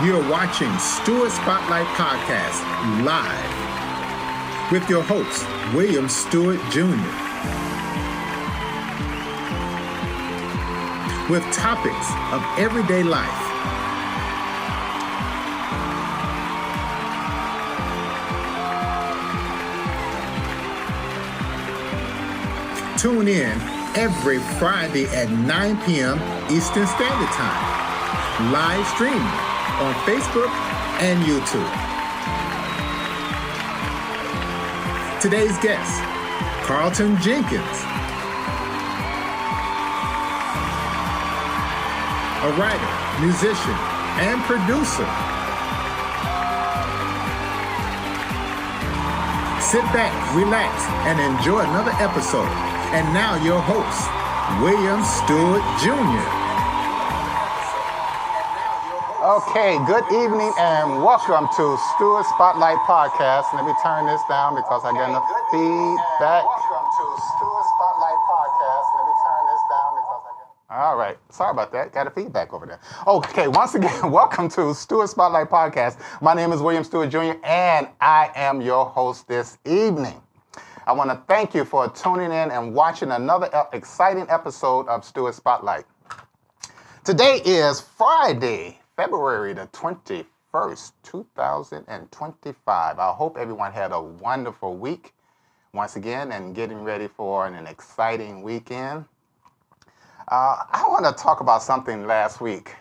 You're watching Stewart Spotlight Podcast live with your host, William Stewart Jr. with topics of everyday life. Tune in every Friday at 9 p.m. Eastern Standard Time. Live streaming on Facebook and YouTube. Today's guest, Carlton Jenkins, a writer, musician, and producer. Sit back, relax, and enjoy another episode. And now your host, William Stewart Jr. Okay, good evening and welcome to Stewart Spotlight Podcast. Let me turn this down because I got enough feedback. Welcome to Stewart Spotlight Podcast. Let me turn this down because I got... All right, sorry about that. Got a feedback over there. Okay, once again, welcome to Stewart Spotlight Podcast. My name is William Stewart Jr. and I am your host this evening. I want to thank you for tuning in and watching another exciting episode of Stewart Spotlight. Today is Friday, February the 21st, 2025. I hope everyone had a wonderful week once again and getting ready for an exciting weekend. I want to talk about something last week.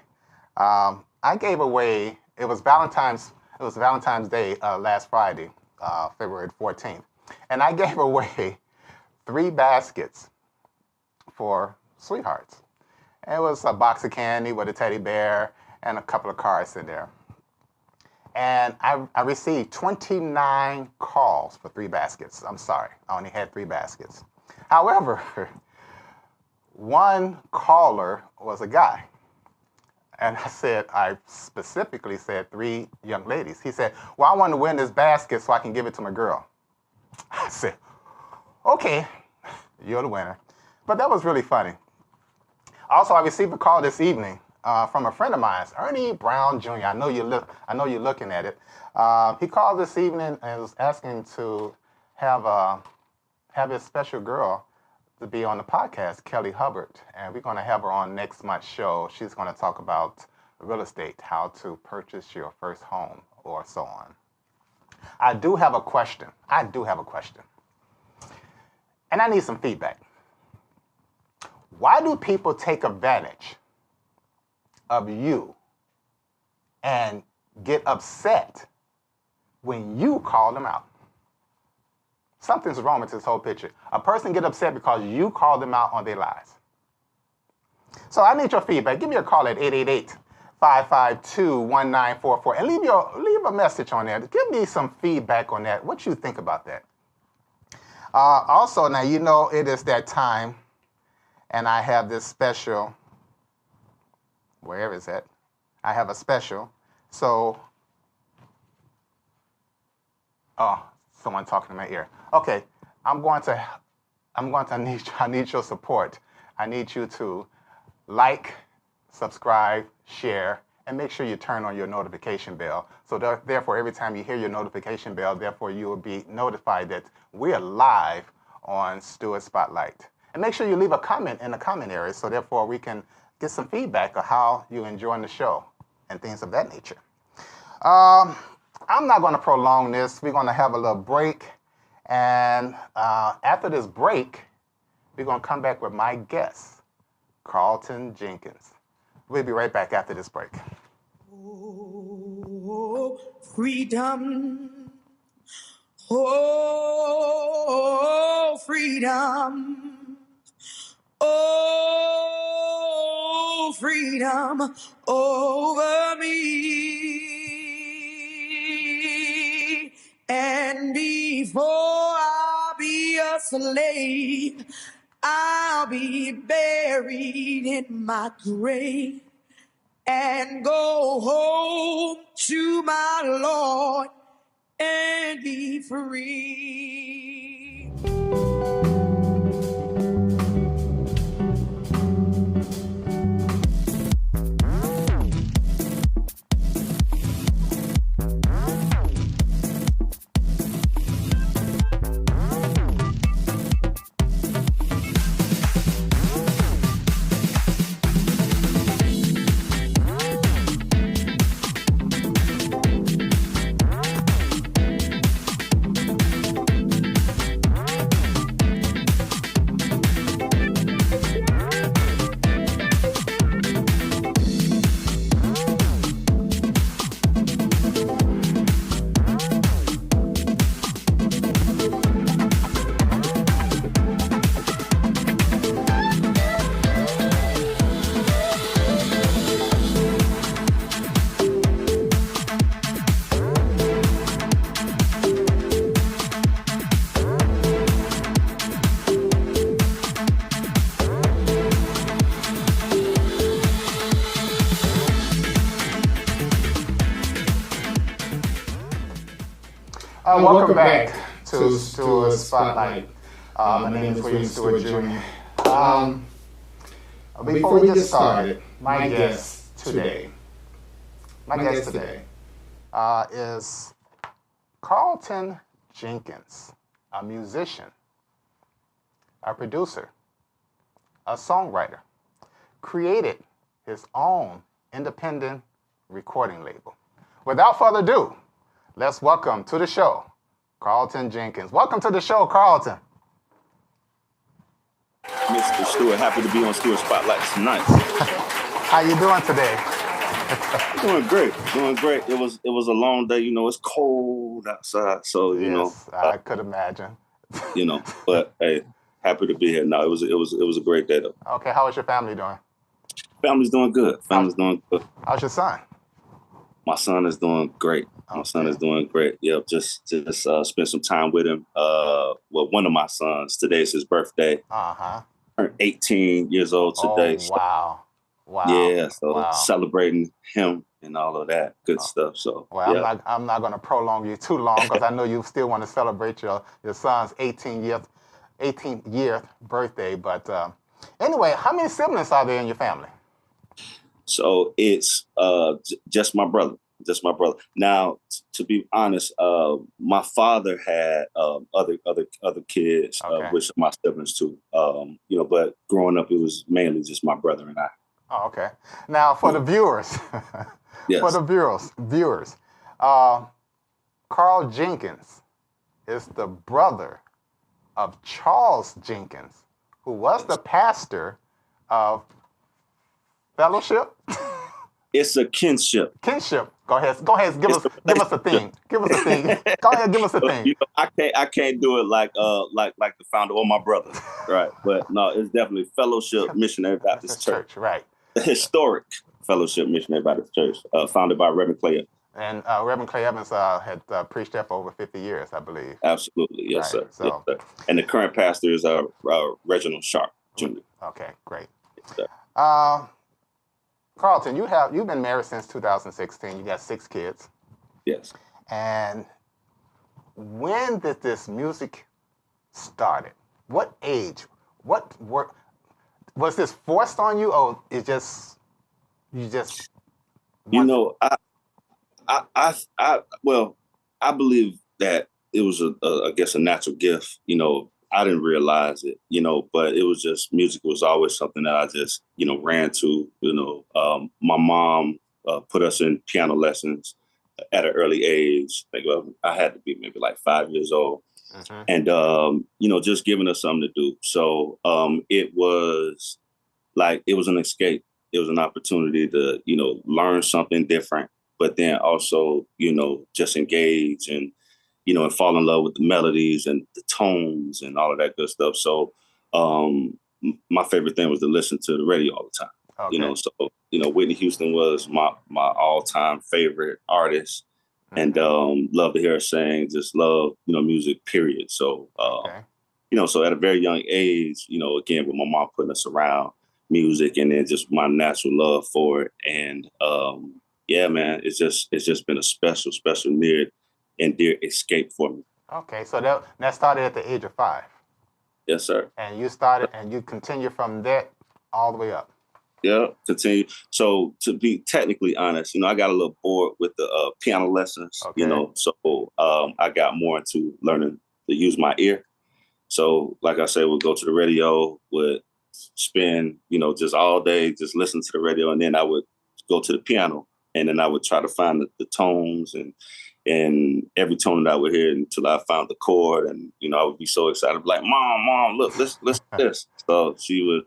I gave away, it was Valentine's Day last Friday, February 14th. And I gave away 3 baskets for sweethearts. And it was a box of candy with a teddy bear and a couple of cards in there. And I received 29 calls for 3 baskets. I'm sorry, I only had 3 baskets. However, one caller was a guy. And I specifically said 3 young ladies. He said, well, I want to win this basket so I can give it to my girl. I said, okay, you're the winner. But that was really funny. Also, I received a call this evening from a friend of mine, Ernie Brown Jr. I know you're looking at it. He called this evening and was asking to have his special girl to be on the podcast, Kelly Hubbard. And we're going to have her on next month's show. She's going to talk about real estate, how to purchase your first home, or so on. I do have a question. And I need some feedback. Why do people take advantage of you and get upset when you call them out? Something's wrong with this whole picture. A person get upset because you call them out on their lies. So I need your feedback. Give me a call at 888-552-1944 and leave a message on there. Give me some feedback on that. What you think about that? Also, now you know it is that time, and I have this special. Where is that? I have a special. So, someone talking in my ear. Okay, I need your support. I need you to like, subscribe, share, and make sure you turn on your notification bell. So therefore, every time you hear your notification bell, therefore you will be notified that we're live on Stewart Spotlight. And make sure you leave a comment in the comment area, so therefore we can get some feedback of how you're enjoying the show and things of that nature. I'm not going to prolong this. We're going to have a little break. And after this break, we're going to come back with my guest, Carlton Jenkins. We'll be right back after this break. Oh, freedom. Oh, freedom. Oh, freedom over me. And before I be a slave, I'll be buried in my grave and go home to my Lord and be free. Welcome back to Stewart Spotlight. My name is William Stewart Jr. Before we get started, my guest today is Carlton Jenkins, a musician, a producer, a songwriter, created his own independent recording label. Without further ado, let's welcome to the show, Carlton Jenkins. Welcome to the show, Carlton. Mr. Stewart, happy to be on Stewart Spotlight tonight. How you doing today? Doing great. It was a long day. You know, it's cold outside, so you know. I could imagine. You know, but hey, happy to be here. No, it was a great day though. Okay, how is your family doing? Family's doing good. Family's doing good. How's your son? My son is doing great. My son is doing great. Yep, just spend some time with him. Well, one of my sons, today's his birthday. Turned 18 years old today. Oh, wow. Yeah, so celebrating him and all of that good stuff. So I'm not going to prolong you too long because I know you still want to celebrate your son's 18th year birthday. But anyway, how many siblings are there in your family? So it's just my brother. Now, to be honest, my father had other kids, which are my siblings too. You know, but growing up, it was mainly just my brother and I. Oh, okay. Now, for the viewers, yes. For the viewers, Carl Jenkins is the brother of Charles Jenkins, who was the pastor of Fellowship. It's a kinship. Kinship. Go ahead. Give us a thing. Go ahead. Give us a thing. You know, I can't do it like the founder or my brother, right? But no, it's definitely Fellowship Missionary Baptist Church, right? The historic Fellowship Missionary Baptist Church, founded by Reverend Clay. And Reverend Clay Evans had preached there for over 50 years, I believe. Absolutely, yes, right. sir. So, yes, sir. And the current pastor is Reginald Sharp Jr. Okay, great. Yes, sir. Carlton, you've been married since 2016. You got 6 kids. Yes. And when did this music started? What age? What work? Was this forced on you, or you just? You know, I believe that it was I guess a natural gift. You know, I didn't realize it, you know, but it was just, music was always something that I just, you know, ran to. You know, my mom put us in piano lessons at an early age. Like, I had to be maybe like 5 years old. And, you know, just giving us something to do. So it was an escape. It was an opportunity to, you know, learn something different, but then also, you know, just engage and, you know, and fall in love with the melodies and the tones and all of that good stuff. So my favorite thing was to listen to the radio all the time. Okay. You know, so, you know, Whitney Houston was my all-time favorite artist. And love to hear her sing, just love, you know, music, period. So, you know, so at a very young age, you know, again, with my mom putting us around music and then just my natural love for it. And yeah, man, it's just been a special near and dear escape for me. Okay, so that started at the age of 5. Yes, sir. And you started and you continue from that all the way up. Yeah, continue. So to be technically honest, you know, I got a little bored with the piano lessons, you know, so I got more into learning to use my ear. So like I said, we'll go to the radio, would spend, you know, just all day, just listen to the radio. And then I would go to the piano and then I would try to find the tones and every tone that I would hear until I found the chord. And, you know, I would be so excited, like, Mom, look, listen to this. So she would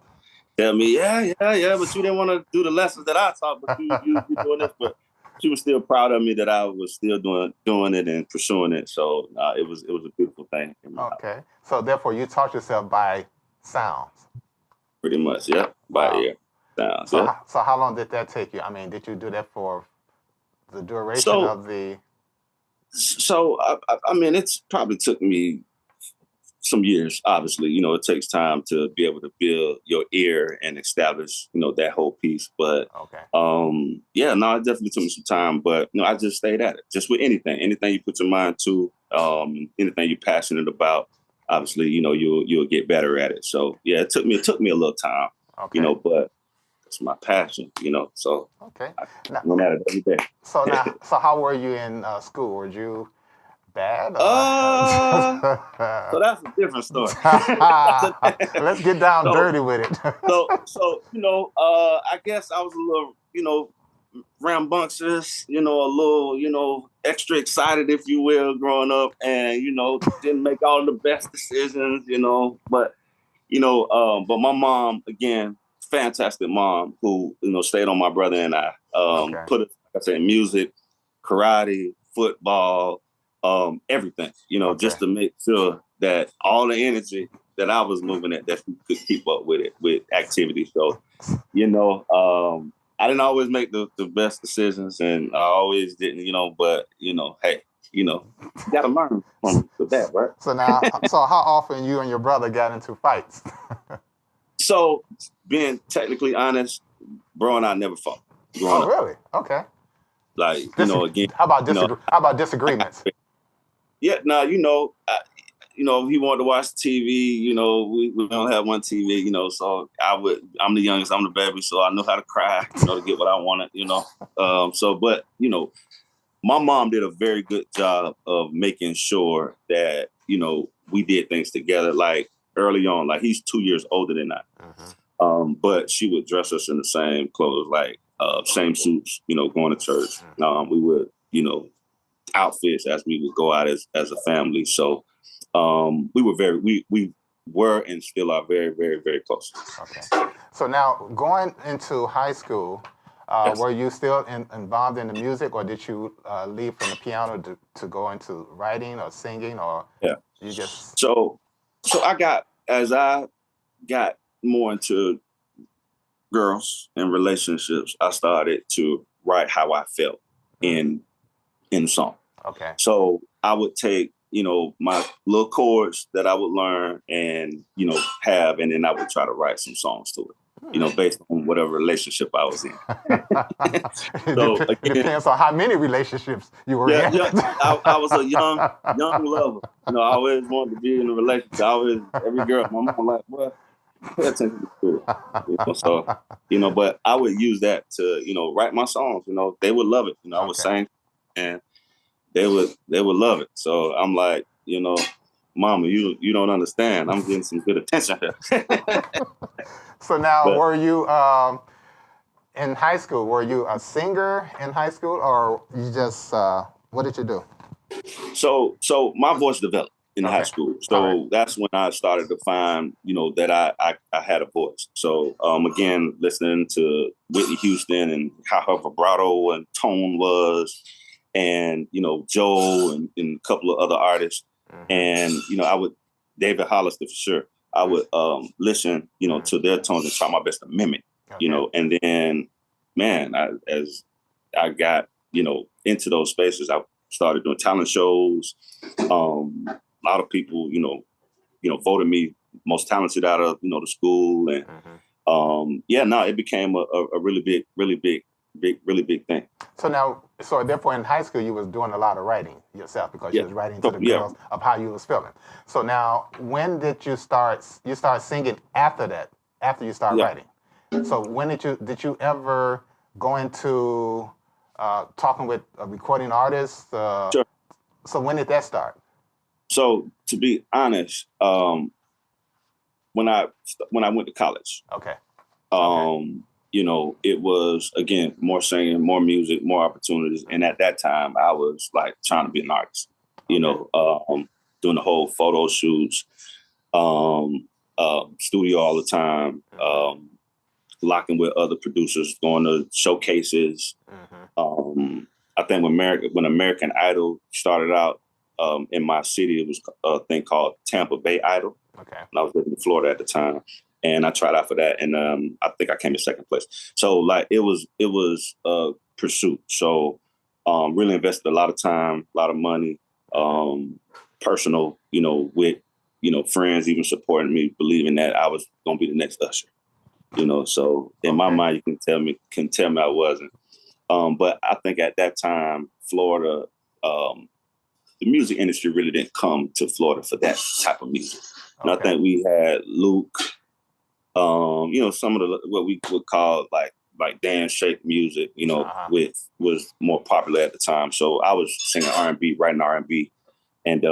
tell me, yeah, but you didn't want to do the lessons that I taught, but you doing this. But she was still proud of me that I was still doing it and pursuing it. So it was a beautiful thing. Okay. So therefore, you taught yourself by sounds. Pretty much, yeah, by ear sounds. So, so how long did that take you? I mean, did you do that for the duration of the? So I mean, it's probably took me some years, obviously. It takes time to be able to build your ear and establish, that whole piece. But yeah, no, it definitely took me some time. But I just stayed at it. Just with anything you put your mind to, anything you're passionate about. Obviously, you'll get better at it. So yeah, it took me a little time, but it's my passion, So I went at it every day. So how were you in school? Were you bad? So that's a different story. Let's get down dirty with it. so I guess I was a little, rambunctious, a little, extra excited, if you will, growing up, and didn't make all the best decisions, but but my mom, again, fantastic mom who stayed on my brother and I, put it, like I said, music, karate, football, everything, just to make sure that all the energy that I was moving at, that we could keep up with it, with activity. So, I didn't always make the best decisions, and I always didn't, but, hey, you got to learn from that, right? So how often you and your brother got into fights? So, being technically honest, bro and I never fought. Oh, really? Okay. Like, again. How about disagreements? Yeah, no, if he wanted to watch TV, we don't have one TV, so I'm the youngest, I'm the baby, so I know how to cry, to get what I wanted, but, my mom did a very good job of making sure that, we did things together, like early on, like he's 2 years older than I. Mm-hmm. But she would dress us in the same clothes, like same suits, going to church. We would, outfits as we would go out as a family. So we were and still are very, very, very close. Okay. So now going into high school, Yes. Were you still involved in the music, or did you leave from the piano to go into writing or singing, or you just? So as I got more into girls and relationships, I started to write how I felt in song. Okay. So I would take, my little chords that I would learn and, have, and then I would try to write some songs to it. Based on whatever relationship I was in. So it depends on how many relationships you were in. I was a young lover. I always wanted to be in a relationship. Every girl, my mom like, well, pay attention to it. So, but I would use that to, write my songs. They would love it. I would sing, and they would love it. So I'm like, Mama, you don't understand. I'm getting some good attention here. So now, were you in high school? Were you a singer in high school, or you just what did you do? So my voice developed in high school. So that's when I started to find, that I had a voice. So again, listening to Whitney Houston and how her vibrato and tone was, and Joe and a couple of other artists, and I would David Hollister for sure. I would listen, to their tones and try my best to mimic, and then, man, as I got, into those spaces, I started doing talent shows. A lot of people, voted me most talented out of, the school, and it became a really big thing. So at that point in high school, you was doing a lot of writing yourself, because you was writing to the girls of how you was feeling. So now, when did you start singing after that, after you started writing? So when did you ever go into talking with a recording artist? Sure. So when did that start? So to be honest, when I went to college, it was, again, more singing, more music, more opportunities. And at that time, I was like trying to be an artist, doing the whole photo shoots, studio all the time, locking with other producers, going to showcases. I think when American Idol started out in my city, it was a thing called Tampa Bay Idol. Okay. And I was living in Florida at the time. And I tried out for that, and I think I came in second place. So like it was a pursuit. So really invested a lot of time, a lot of money, personal, with friends even supporting me, believing that I was going to be the next Usher. So in my mind, you can tell me I wasn't. But I think at that time, Florida, the music industry really didn't come to Florida for that type of music. And I think we had Luke, some of what we would call like dance shake music, which was more popular at the time. So I was singing R&B, writing R&B. And,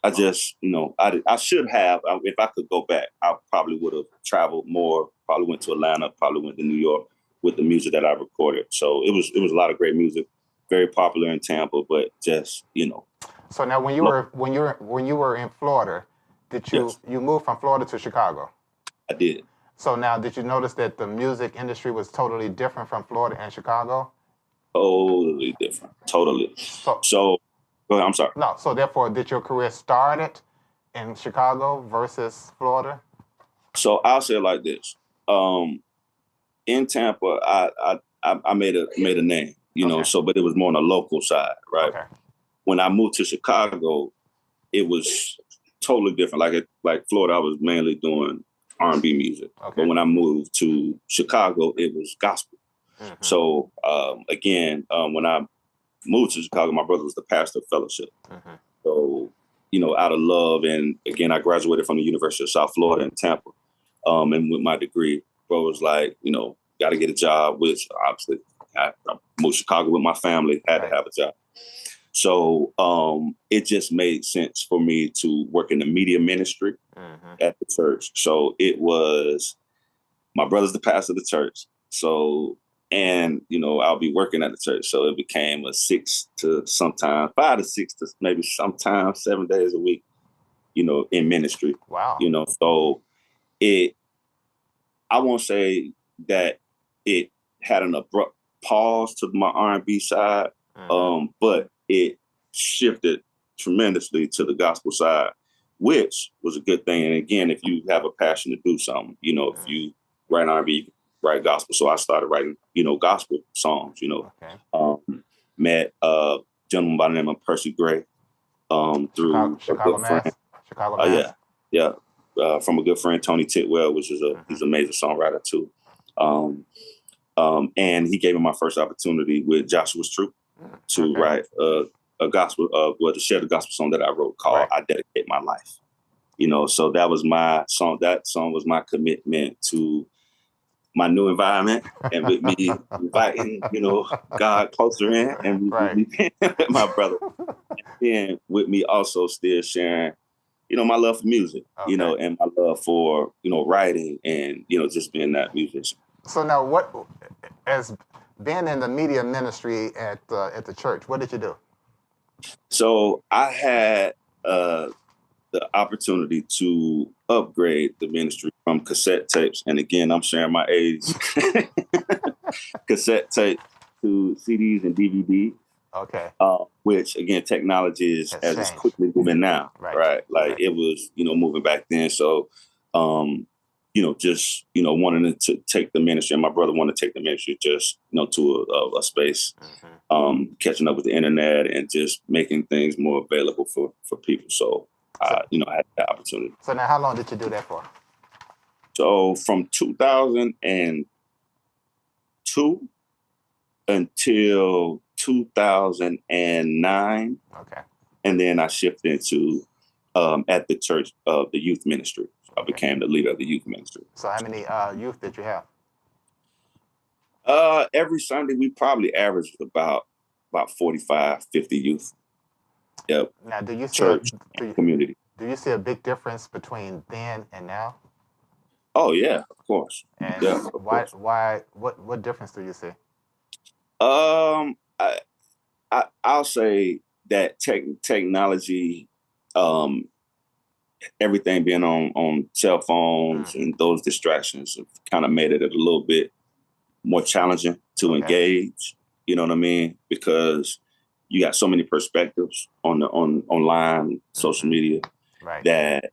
I just, I should have, if I could go back, I probably would have traveled more, probably went to Atlanta, probably went to New York with the music that I recorded. So it was a lot of great music, very popular in Tampa, but just, So now when you were in Florida, did you moved from Florida to Chicago? I did. So now did you notice that the music industry was totally different from Florida and Chicago? Totally different. Totally. So go ahead, I'm sorry. No, so therefore, did your career start in Chicago versus Florida? So I'll say it like this. In Tampa, I made a name, but it was more on the local side, right? Okay. When I moved to Chicago, it was totally different. Like Florida, I was mainly doing R&B music. Okay. But when I moved to Chicago, it was gospel. Mm-hmm. So again, when I moved to Chicago, my brother was the pastor of fellowship. Mm-hmm. So, out of love, and again, I graduated from the University of South Florida in Tampa. And with my degree, bro was like, got to get a job, which obviously I moved to Chicago with my family, had to have a job. So it just made sense for me to work in the media ministry at the church. So it was, my brother's the pastor of the church. So, and, I'll be working at the church. So it became 5 to 6 to maybe sometimes 7 days a week, in ministry. Wow. So I won't say that it had an abrupt pause to my R&B side, but it shifted tremendously to the gospel side, which was a good thing. And again, if you have a passion to do something, if you write R&B, you can write gospel. So I started writing, gospel songs, met a gentleman by the name of Percy Gray through Chicago, a good friend. Chicago, yeah. From a good friend, Tony Titwell, which is he's an amazing songwriter too. And he gave me my first opportunity with Joshua's Troop to write a gospel, to share the gospel song that I wrote called I Dedicate My Life. So that was my song. That song was my commitment to my new environment, and with me inviting, God closer in, and with me my brother, and with me also still sharing, my love for music, and my love for, writing and, just being that musician. So now as being in the media ministry at the church, what did you do? So I had the opportunity to upgrade the ministry from cassette tapes. And again, I'm sharing my age, cassette tape to CDs and DVDs. Okay. Which again, technology is as it's quickly moving now, right? Like it was, moving back then. So, just, wanting to take the ministry, and my brother wanted to take the ministry just, to a space, catching up with the internet and just making things more available for people. So, I had that opportunity. So now how long did you do that for? So from 2002 until 2009. Okay. And then I shifted into at the church of the youth ministry. So I became the leader of the youth ministry. So how many youth did you have? Every Sunday we probably averaged about 45, 50 youth. Yep. Now, do you see church community? Do you see a big difference between then and now? Oh yeah, of course. And yeah, why? What difference do you see? I'll say that technology, everything being on cell phones and those distractions have kind of made it a little bit more challenging to engage. You know what I mean? Because you got so many perspectives on online, social media, that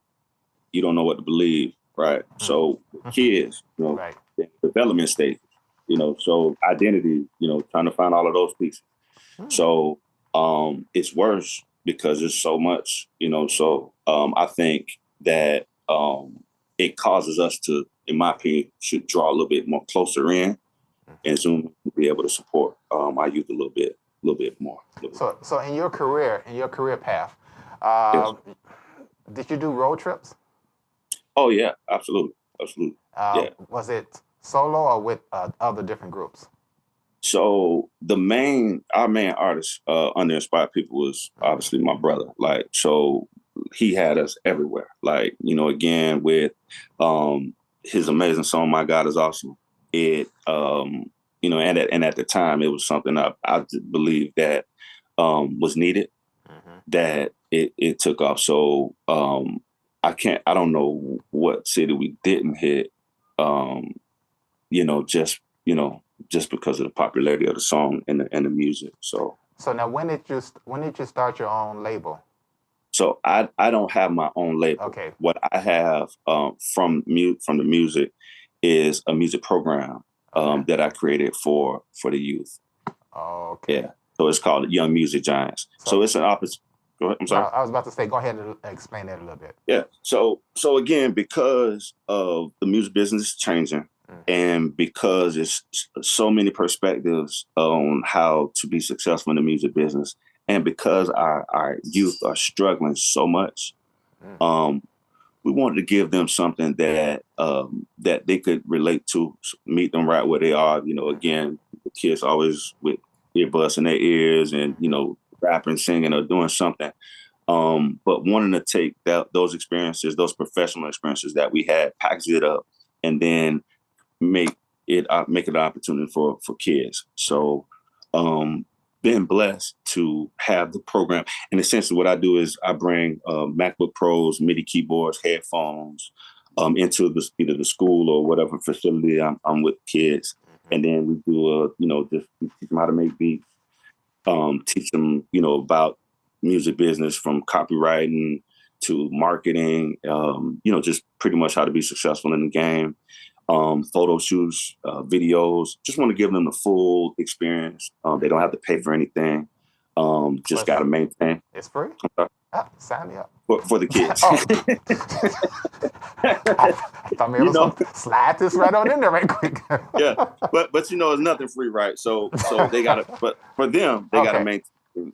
you don't know what to believe, right? So kids, the development stage, so identity, trying to find all of those pieces. So it's worse because there's so much, so I think that it causes us to, in my opinion, should draw a little bit more closer in and Zoom to be able to support our youth a little bit more. So in your career path, Yes. did you do road trips? Oh yeah, absolutely. Yeah. Was it solo or with other different groups? So our main artist under Inspired People was obviously my brother. Like, so he had us everywhere. Like, again, with his amazing song, My God Is Awesome. It, and at the time it was something I believe that was needed, that it took off. So I don't know what city we didn't hit, just because of the popularity of the song and the music. So now when did you start your own label? So I don't have my own label. Okay. What I have from the music is a music program that I created for the youth. Oh, okay. Yeah. So it's called Young Music Giants. So it's an opposite. Go ahead. I'm sorry. I was about to say, go ahead and explain that a little bit. Yeah. So again, because of the music business changing, and because it's so many perspectives on how to be successful in the music business, and because our youth are struggling so much, we wanted to give them something that that they could relate to, meet them right where they are. Again, the kids always with earbuds in their ears and, rapping, singing, or doing something. But wanting to take those experiences, those professional experiences that we had, package it up, and then make it an opportunity for kids. So been blessed to have the program. And essentially what I do is I bring MacBook Pros, MIDI keyboards, headphones into either the school or whatever facility I'm with kids. And then we do just teach them how to make beats, teach them, about music business from copywriting to marketing, just pretty much how to be successful in the game. Photo shoots, videos, just want to give them the full experience. They don't have to pay for anything. Just got to maintain. It's free? Sign me up. For the kids. I thought maybe slide this right on in there right quick. Yeah, but it's nothing free, right? So they got to, but for them, they got to maintain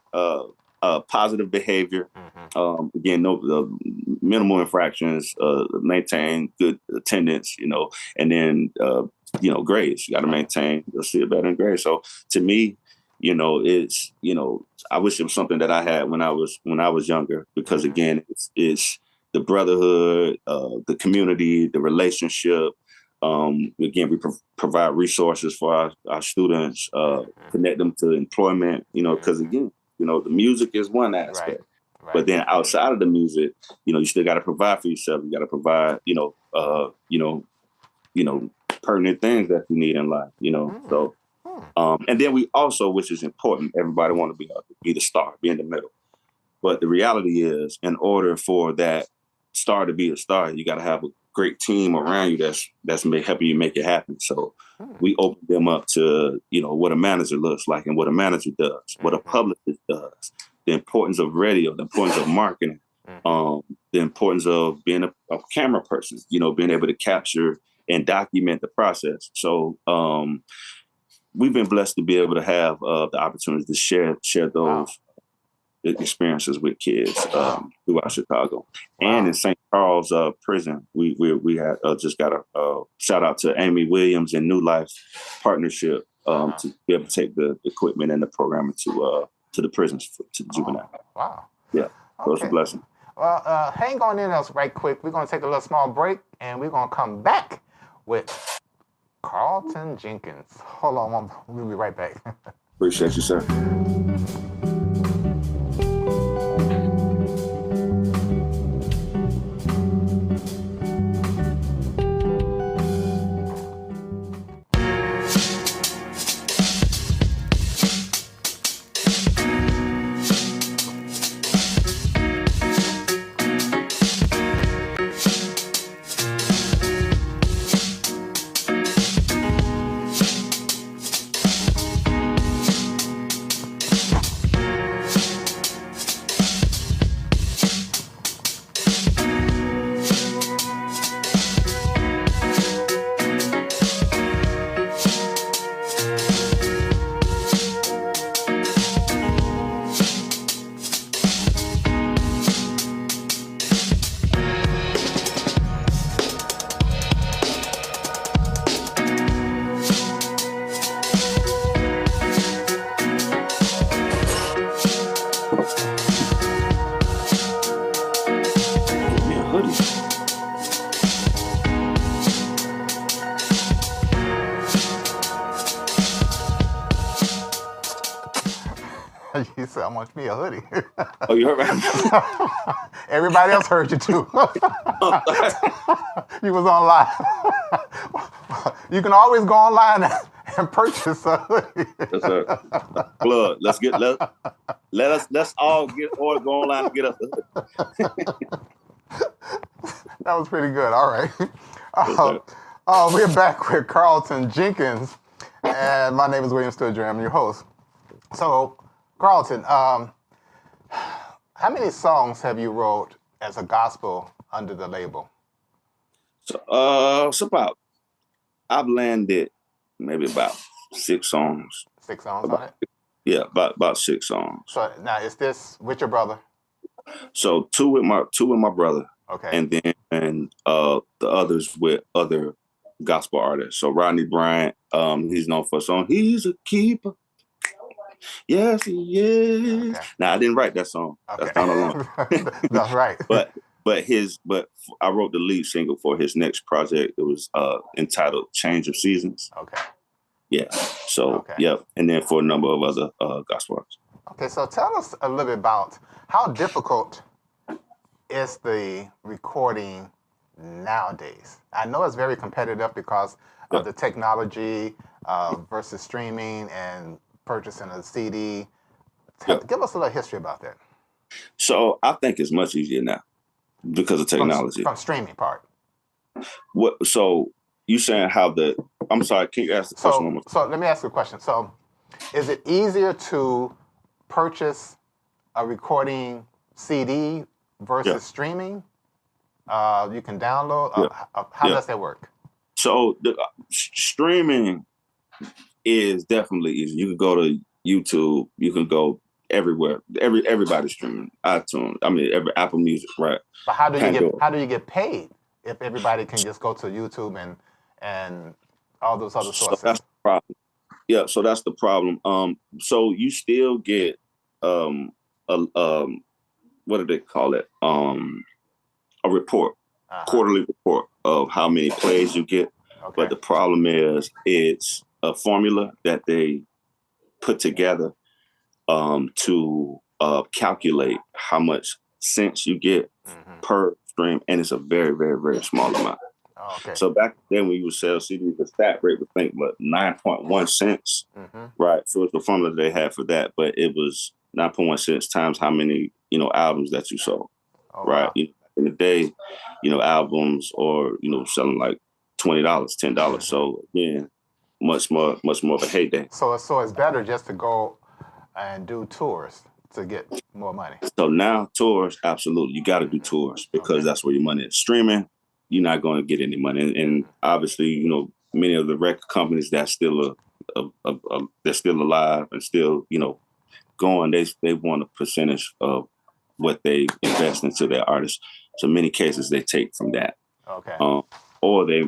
positive behavior. Again, no minimal infractions, maintain good attendance, and then grades. You got to maintain. You'll see it better in grades. So to me, it's I wish it was something that I had when I was younger, because again, it's the brotherhood, the community, the relationship. Again, we provide resources for our students, connect them to employment. Because again, the music is one aspect, right. But then outside of the music, you still got to provide for yourself. You got to provide, pertinent things that you need in life. So. And then we also, which is important, everybody want to be the star, be in the middle. But the reality is, in order for that star to be a star, you got to have a great team around you that's helping you make it happen. So we open them up to, what a manager looks like and what a manager does, what a publicist does, the importance of radio, the importance of marketing, the importance of being a camera person, being able to capture and document the process. So, we've been blessed to be able to have the opportunity to share those experiences with kids throughout Chicago. And in St. Charles prison, we had just got a shout out to Amy Williams and New Life partnership to be able to take the equipment and the programming to the prisons, to the juvenile. Wow. Yeah, so it's a blessing. Well, hang on in us right quick. We're going to take a little small break, and we're going to come back with Carlton Jenkins. Hold on, we'll be right back. Appreciate you, sir. You said, I want me a hoodie. Oh, you heard me? Everybody else heard you too. You was on live. You can always go online and purchase a hoodie. That's a plug. Let's all go online and get us a hoodie. That was pretty good. All right. We're back with Carlton Jenkins, and my name is William Sturgeon. I'm your host. So, Carlton, how many songs have you wrote as a gospel under the label? So, I've landed maybe about 6 songs. 6 songs on it? Yeah, about 6 songs. So now, is this with your brother? So 2 with my brother. Okay. And then the others with other gospel artists. So Rodney Bryant, he's known for a song, He's a Keeper. Yes, he is. Okay. Now, I didn't write that song. Okay. That's not alone. That's right. But I wrote the lead single for his next project. It was entitled Change of Seasons. Okay. Yeah. So, yeah. And then for a number of other gospel artists. Okay, so tell us a little bit about how difficult is the recording nowadays? I know it's very competitive because of the technology versus streaming and purchasing a CD. Give us a little history about that. So I think it's much easier now because of technology. From streaming part. What? So you saying how I'm sorry, can you ask the question one more time? So let me ask you a question. So is it easier to purchase a recording CD versus streaming? You can download. How does that work? So the streaming is definitely easy. You can go to YouTube. You can go everywhere. Everybody's streaming. iTunes. I mean, Apple Music, right? But how do you get paid if everybody can just go to YouTube and all those other sources? So that's the problem. Yeah. So that's the problem. So you still get what do they call it? A report, quarterly report of how many plays you get. Okay. But the problem is it's a formula that they put together to calculate how much cents you get per stream, and it's a very, very, very small amount. Oh, okay. So back then when you would sell CDs, the stat rate was 9.1 cents, right? So it's the formula they had for that, but it was 9.1 cents times how many albums that you sold, right? Wow. In the day, albums or selling like $20, $10. So again, much more of a heyday. So it's better just to go and do tours to get more money. So now tours, absolutely, you got to do tours because that's where your money is. Streaming, you're not going to get any money, and obviously, many of the record companies that's still they're still alive and still going. They want a percentage of what they invest into their artists. So in many cases they take from that. Okay. Or they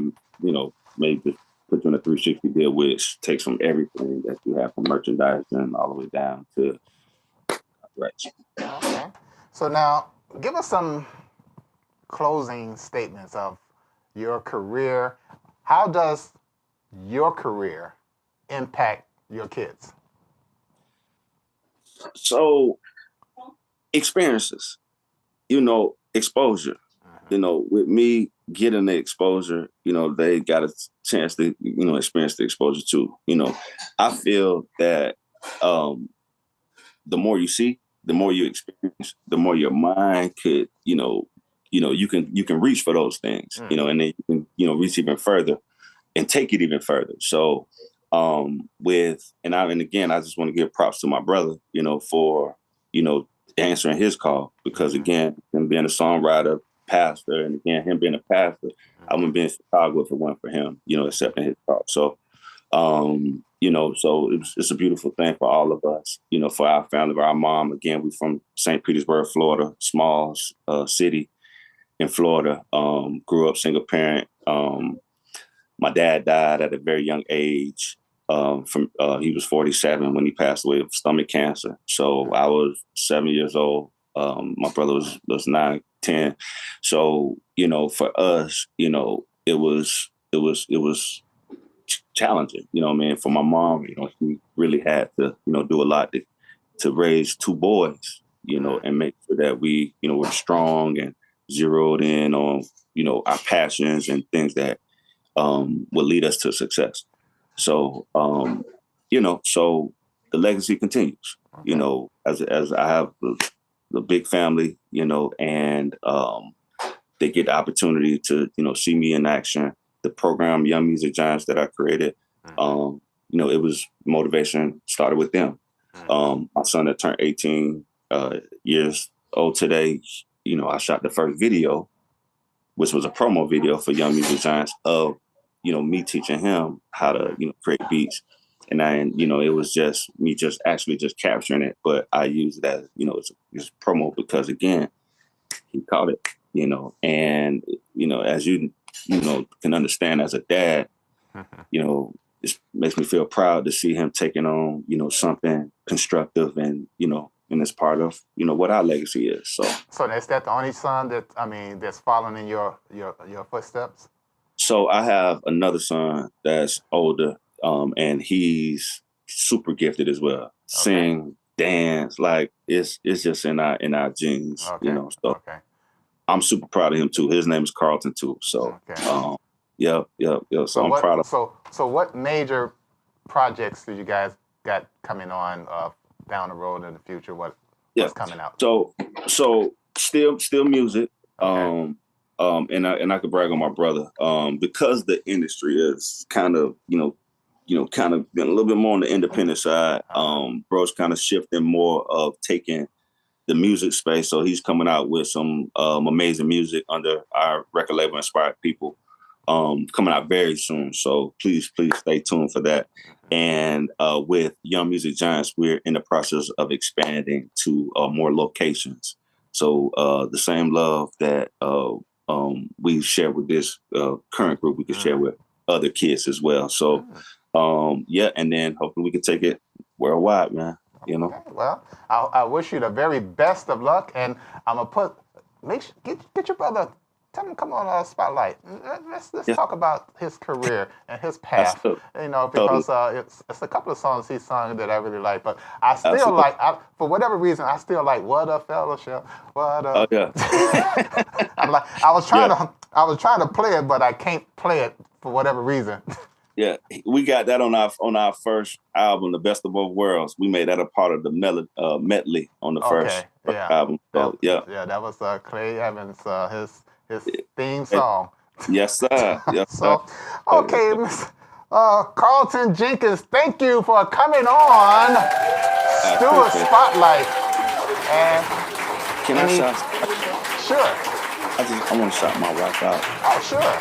maybe put you in a 360 deal, which takes from everything that you have from merchandise and all the way down to rights. Okay. So now give us some closing statements of your career. How does your career impact your kids? So experiences, exposure, with me getting the exposure, they got a chance to, experience the exposure too. I feel that the more you see, the more you experience, the more your mind could, you can reach for those things, and then you can, reach even further and take it even further. So again, I just want to give props to my brother, for, answering his call, because again, him being a songwriter, pastor, and again, him being a pastor, I wouldn't be in Chicago if it weren't for him, accepting his call. So, so it's a beautiful thing for all of us, for our family, for our mom. Again, we're from St. Petersburg, Florida, small city in Florida. Grew up single parent. My dad died at a very young age. He was 47 when he passed away of stomach cancer. So I was 7 years old. My brother was 9, 10. So, for us, it was challenging, for my mom, she really had to, do a lot to to raise 2 boys, and make sure that we, we're strong and zeroed in on, our passions and things that will lead us to success. So, so the legacy continues, as I have the big family, and they get the opportunity to, see me in action. The program Young Music Giants that I created, it was motivation started with them. My son that turned 18 years old today, I shot the first video, which was a promo video for Young Music Giants of, me teaching him how to, create beats. And it was just me just capturing it. But I used it as, it's promo because, again, he caught it, and, as you can understand as a dad, it makes me feel proud to see him taking on, something constructive and, and it's part of, what our legacy is. So is that the only son that's following in your footsteps? So I have another son that's older, and he's super gifted as well. Okay. Sing, dance, like it's just in our genes, okay. So okay. I'm super proud of him too. His name is Carlton too. So okay. Yep. So I'm proud of. So what major projects do you guys got coming on down the road in the future? What's coming out? So still music. Okay. And I could brag on my brother. Because the industry is kind of, kind of been a little bit more on the independent side. Bro's kind of shifting more of taking the music space. So he's coming out with some amazing music under our record label, Inspired People, coming out very soon. So please stay tuned for that. And with Young Music Giants, we're in the process of expanding to more locations. So the same love that we share with this current group, we can share with other kids as well. So and then hopefully we can take it worldwide, man. Okay, well, I wish you the very best of luck, and I'm gonna get your brother. Tell him come on Spotlight. Let's talk about his career and his path. Because it's a couple of songs he sung that I really like, but I still like. For whatever reason, I still like "What a Fellowship." What a. Oh yeah. I was trying to play it, but I can't play it for whatever reason. Yeah, we got that on our first album, The Best of Both Worlds. We made that a part of the medley on the first album. So, that was Clay Evans, his theme song. Yes, sir. Yes, so, okay, Carlton Jenkins, thank you for coming on Stewart Spotlight. And can I shout? Sure. I want to shout my wife out. Oh, sure.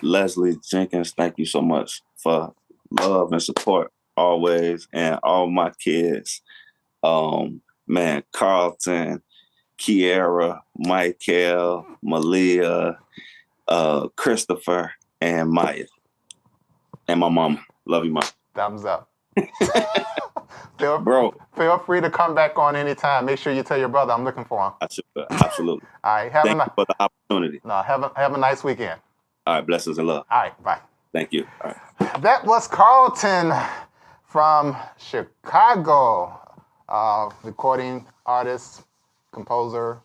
Leslie Jenkins, thank you so much for love and support always, and all my kids. Man, Carlton, Kiera, Michael, Malia, Christopher, and Maya. And my mama. Love you, Mom. Thumbs up. Feel free to come back on anytime. Make sure you tell your brother I'm looking for him. Absolutely. All right. Thank you for the opportunity. No, have a nice weekend. All right. Blessings and love. All right. Bye. Thank you. All right. That was Carlton from Chicago, recording artist, composer,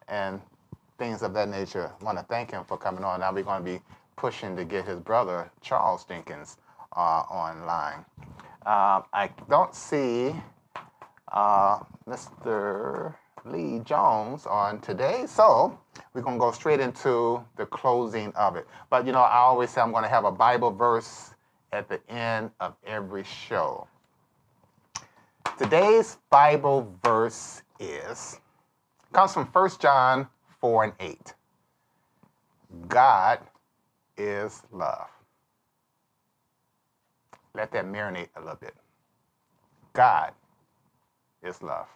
and things of that nature. I want to thank him for coming on. Now we're going to be pushing to get his brother, Charles Jenkins, online. I don't see Mr. Lee Jones on today, so we're going to go straight into the closing of it. But, I always say I'm going to have a Bible verse at the end of every show. Today's Bible verse comes from 1 John 4:8. God is love. Let that marinate a little bit. God is love.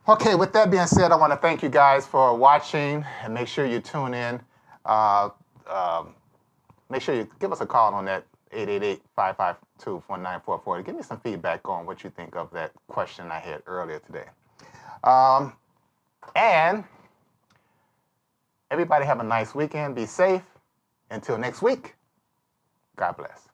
Okay, with that being said, I want to thank you guys for watching, and make sure you tune in. Make sure you give us a call on that 888-552-1944 to give me some feedback on what you think of that question I had earlier today. And everybody have a nice weekend. Be safe. Until next week, God bless.